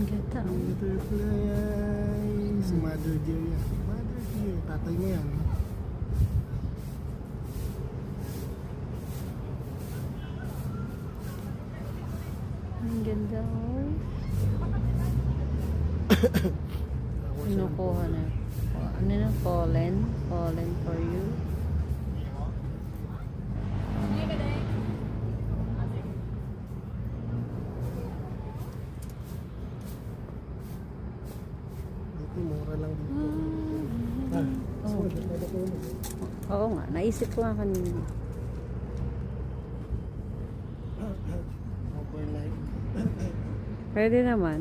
Ganda. Butterflies. Mother deer yan. Mother deer. Tatay mo yan. Ang ganda, oh. Kinukuha na. Ano na? Pollen? Pollen for you. Dito, mura lang dito. Oh. Oo nga, naisip ko nga kanina. Overnight. Pwede naman.